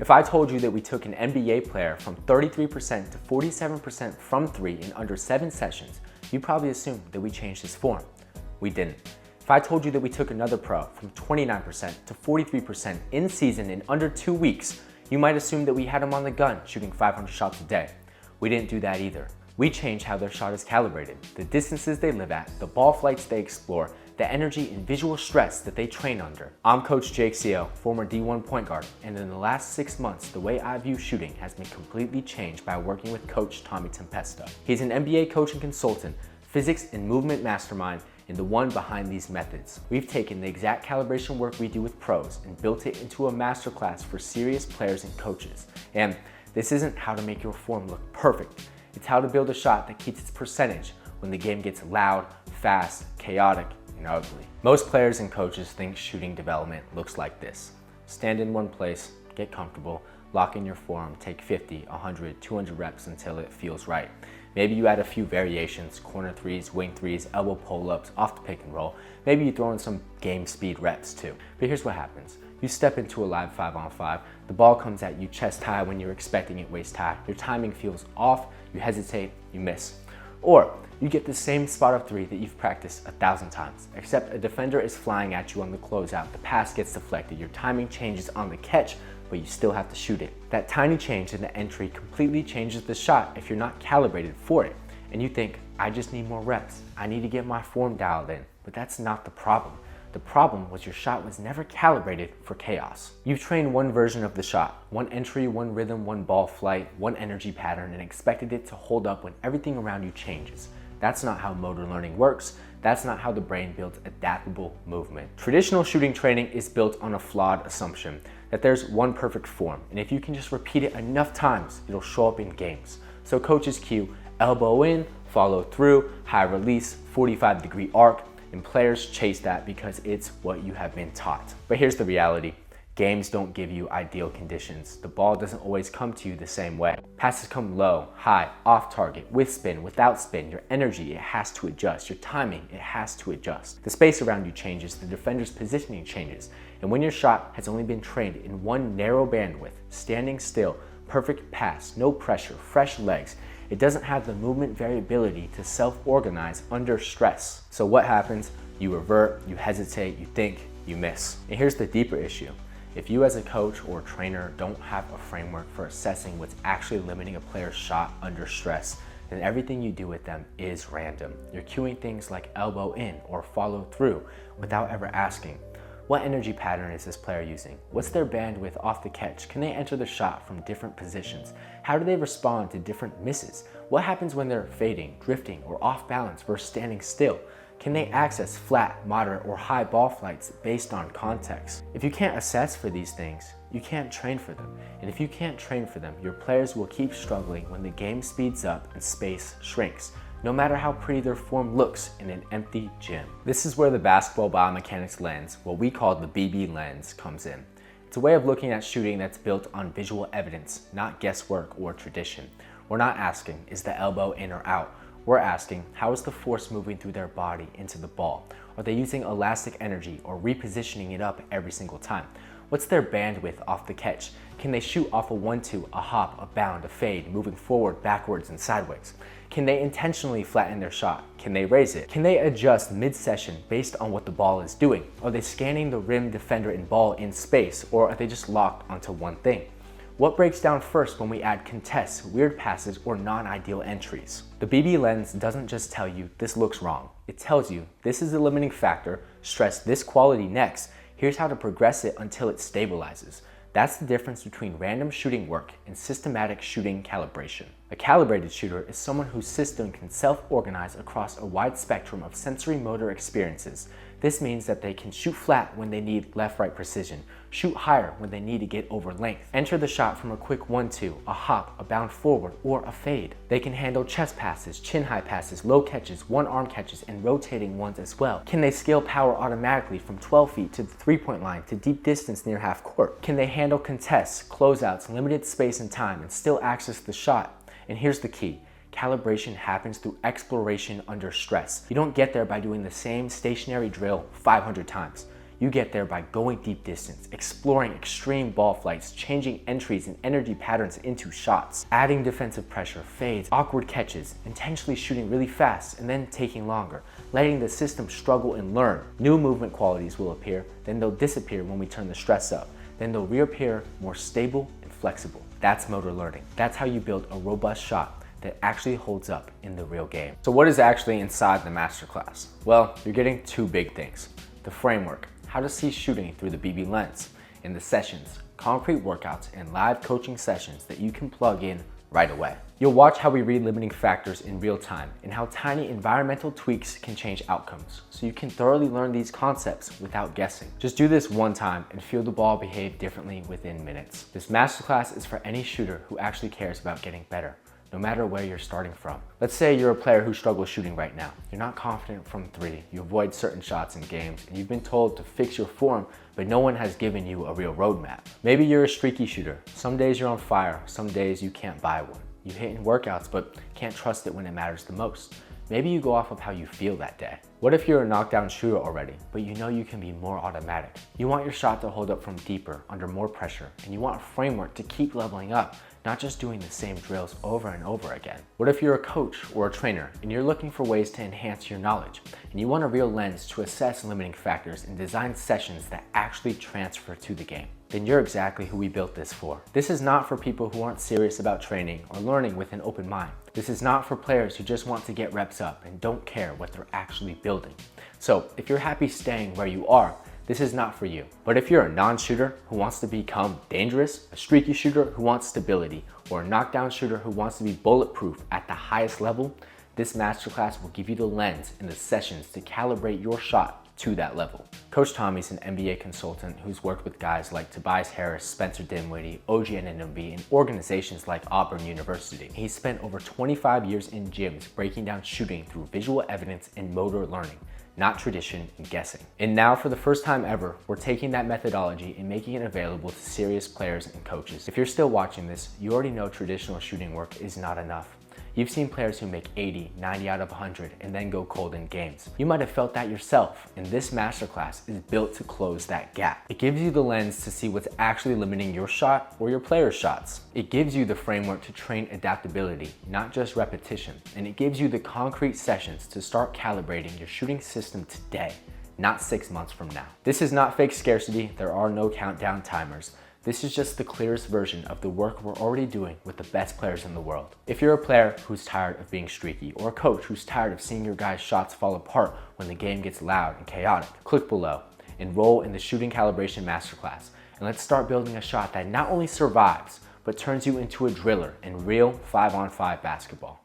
If I told you that we took an NBA player from 33% to 47% from 3 in under 7 sessions, you'd probably assume that we changed his form. We didn't. If I told you that we took another pro from 29% to 43% in season in under 2 weeks, you might assume that we had him on the gun shooting 500 shots a day. We didn't do that either. We changed how their shot is calibrated, the distances they live at, the ball flights they explore, the energy and visual stress that they train under. I'm Coach Jake Seo, former D1 point guard, and in the last 6 months, the way I view shooting has been completely changed by working with Coach Tommy Tempesta. He's an NBA coach and consultant, physics and movement mastermind, and the one behind these methods. We've taken the exact calibration work we do with pros and built it into a masterclass for serious players and coaches. And this isn't how to make your form look perfect. It's how to build a shot that keeps its percentage when the game gets loud, fast, chaotic, and ugly. Most players and coaches think shooting development looks like this. Stand in one place, get comfortable, lock in your form, take 50, 100, 200 reps until it feels right. Maybe you add a few variations, corner threes, wing threes, elbow pull-ups, off the pick and roll. Maybe you throw in some game speed reps too. But here's what happens. You step into a live 5-on-5, the ball comes at you chest high when you're expecting it waist high. Your timing feels off, you hesitate, you miss. Or you get the same spot up 3 that you've practiced 1,000 times, except a defender is flying at you on the closeout, the pass gets deflected, your timing changes on the catch, but you still have to shoot it. That tiny change in the entry completely changes the shot if you're not calibrated for it. And you think, I just need more reps. I need to get my form dialed in. But that's not the problem. The problem was your shot was never calibrated for chaos. You've trained one version of the shot, one entry, one rhythm, one ball flight, one energy pattern, and expected it to hold up when everything around you changes. That's not how motor learning works. That's not how the brain builds adaptable movement. Traditional shooting training is built on a flawed assumption that there's one perfect form, and if you can just repeat it enough times, it'll show up in games. So coaches cue elbow in, follow through, high release, 45-degree arc, and players chase that because it's what you have been taught. But here's the reality. Games don't give you ideal conditions. The ball doesn't always come to you the same way. Passes come low, high, off target, with spin, without spin. Your energy, it has to adjust. Your timing, it has to adjust. The space around you changes, the defender's positioning changes. And when your shot has only been trained in one narrow bandwidth, standing still, perfect pass, no pressure, fresh legs, it doesn't have the movement variability to self-organize under stress. So what happens? You revert, you hesitate, you think, you miss. And here's the deeper issue. If you as a coach or trainer don't have a framework for assessing what's actually limiting a player's shot under stress, then everything you do with them is random. You're cueing things like elbow in or follow through without ever asking, what energy pattern is this player using? What's their bandwidth off the catch? Can they enter the shot from different positions? How do they respond to different misses? What happens when they're fading, drifting, or off balance versus standing still? Can they access flat, moderate, or high ball flights based on context? If you can't assess for these things, you can't train for them. And if you can't train for them, your players will keep struggling when the game speeds up and space shrinks, no matter how pretty their form looks in an empty gym. This is where the Basketball Biomechanics lens, what we call the BB lens, comes in. It's a way of looking at shooting that's built on visual evidence, not guesswork or tradition. We're not asking, is the elbow in or out? We're asking, how is the force moving through their body into the ball? Are they using elastic energy or repositioning it up every single time? What's their bandwidth off the catch? Can they shoot off a 1-2, a hop, a bound, a fade, moving forward, backwards, and sideways? Can they intentionally flatten their shot? Can they raise it? Can they adjust mid-session based on what the ball is doing? Are they scanning the rim, defender, and ball in space, or are they just locked onto one thing? What breaks down first when we add contests, weird passes, or non-ideal entries? The BB lens doesn't just tell you this looks wrong. It tells you this is a limiting factor, stress this quality next, here's how to progress it until it stabilizes. That's the difference between random shooting work and systematic shooting calibration. A calibrated shooter is someone whose system can self-organize across a wide spectrum of sensory motor experiences. This means that they can shoot flat when they need left-right precision, shoot higher when they need to get over length, enter the shot from a quick 1-2, a hop, a bound forward, or a fade. They can handle chest passes, chin-high passes, low catches, one-arm catches, and rotating ones as well. Can they scale power automatically from 12 feet to the three-point line to deep distance near half court? Can they handle contests, closeouts, limited space and time, and still access the shot? And here's the key. Calibration happens through exploration under stress. You don't get there by doing the same stationary drill 500 times. You get there by going deep distance, exploring extreme ball flights, changing entries and energy patterns into shots, adding defensive pressure, fades, awkward catches, intentionally shooting really fast and then taking longer, letting the system struggle and learn. New movement qualities will appear, then they'll disappear when we turn the stress up. Then they'll reappear more stable and flexible. That's motor learning. That's how you build a robust shot that actually holds up in the real game. So what is actually inside the Masterclass? Well, you're getting two big things. The framework, how to see shooting through the BB lens. In the sessions, concrete workouts and live coaching sessions that you can plug in right away. You'll watch how we read limiting factors in real time and how tiny environmental tweaks can change outcomes, so you can thoroughly learn these concepts without guessing. Just do this one time and feel the ball behave differently within minutes. This masterclass is for any shooter who actually cares about getting better, no matter where you're starting from. Let's say you're a player who struggles shooting right now. You're not confident from three, you avoid certain shots in games, and you've been told to fix your form, but no one has given you a real roadmap. Maybe you're a streaky shooter. Some days you're on fire, some days you can't buy one. You hit in workouts, but can't trust it when it matters the most. Maybe you go off of how you feel that day. What if you're a knockdown shooter already, but you know you can be more automatic? You want your shot to hold up from deeper, under more pressure, and you want a framework to keep leveling up, not just doing the same drills over and over again. What if you're a coach or a trainer and you're looking for ways to enhance your knowledge, and you want a real lens to assess limiting factors and design sessions that actually transfer to the game? Then you're exactly who we built this for. This is not for people who aren't serious about training or learning with an open mind. This is not for players who just want to get reps up and don't care what they're actually building. So if you're happy staying where you are, this is not for you. But if you're a non-shooter who wants to become dangerous, a streaky shooter who wants stability, or a knockdown shooter who wants to be bulletproof at the highest level, this masterclass will give you the lens and the sessions to calibrate your shot to that level. Coach Tommy's an NBA consultant who's worked with guys like Tobias Harris, Spencer Dinwiddie, OG Anunoby, and organizations like Auburn University. He's spent over 25 years in gyms breaking down shooting through visual evidence and motor learning, not tradition and guessing. And now, for the first time ever, we're taking that methodology and making it available to serious players and coaches. If you're still watching this, you already know traditional shooting work is not enough. You've seen players who make 80, 90 out of 100 and then go cold in games. You might have felt that yourself, and this masterclass is built to close that gap. It gives you the lens to see what's actually limiting your shot or your player's shots. It gives you the framework to train adaptability, not just repetition. And it gives you the concrete sessions to start calibrating your shooting system today, not 6 months from now. This is not fake scarcity. There are no countdown timers. This is just the clearest version of the work we're already doing with the best players in the world. If you're a player who's tired of being streaky, or a coach who's tired of seeing your guys' shots fall apart when the game gets loud and chaotic, click below, enroll in the Shooting Calibration Masterclass, and let's start building a shot that not only survives, but turns you into a driller in real 5-on-5 basketball.